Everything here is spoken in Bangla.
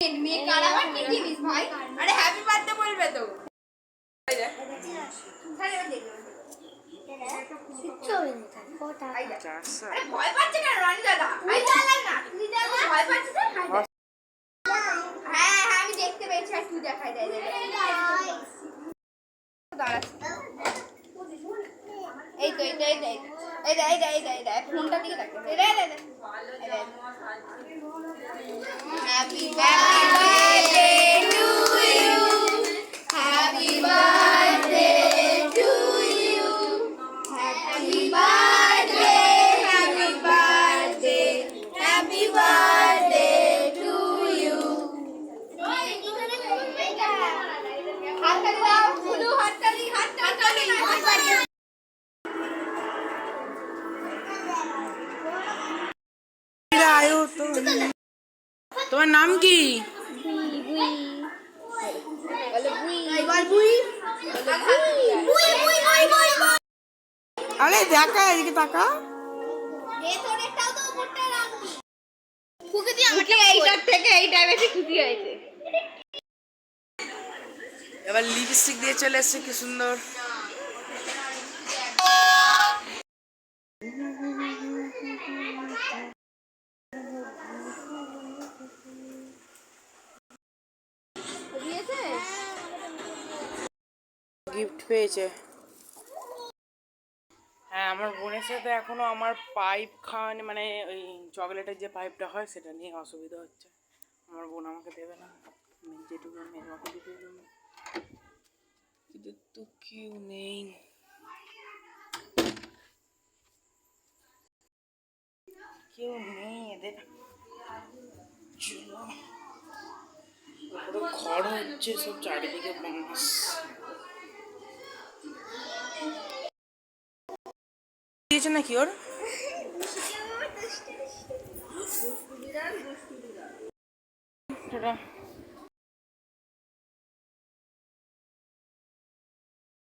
মেয়ে কারাবার কি জিনিস ভাই? আরে হ্যাপি বার্থডে বলবে তো। আরে ভয় পাচ্ছে কেন রানী দাদা? তুই জ্বালা না, তুই জ্বালা। ভয় পাচ্ছে তো? হ্যাঁ হ্যাঁ আমি দেখতে পেয়েছি আর তুই দেখাই দে। এই তো এইটা ফোনটা দিকে দেখ। Happy birthday to you, happy birthday to you, happy birthday, happy birthday, happy birthday to you. হাততালি দাও, শুধু হাততালি। তোমার নাম কি? আরে দেখা এদিকে তাকা। এবার লিপস্টিক দিয়ে চলে এসছে, কি সুন্দর। গিফট পেয়েছে। হ্যাঁ, আমার বোনের সাথে এখনো আমার পাইপ খাওয়ানি, মানে ওই চকলেটের যে পাইপটা হয় সেটা নিয়ে অসুবিধা হচ্ছে। আমার বোন আমাকে দেবে না, যেটুকু আমি আমাকে দিতে দেবো, কিন্তু তো কেউ নেই। কেউ নেই এদের। চলো, ঘর হচ্ছে সব চারিদিকে বাঁশ। দিয়েছে নাকি ওর? সেটা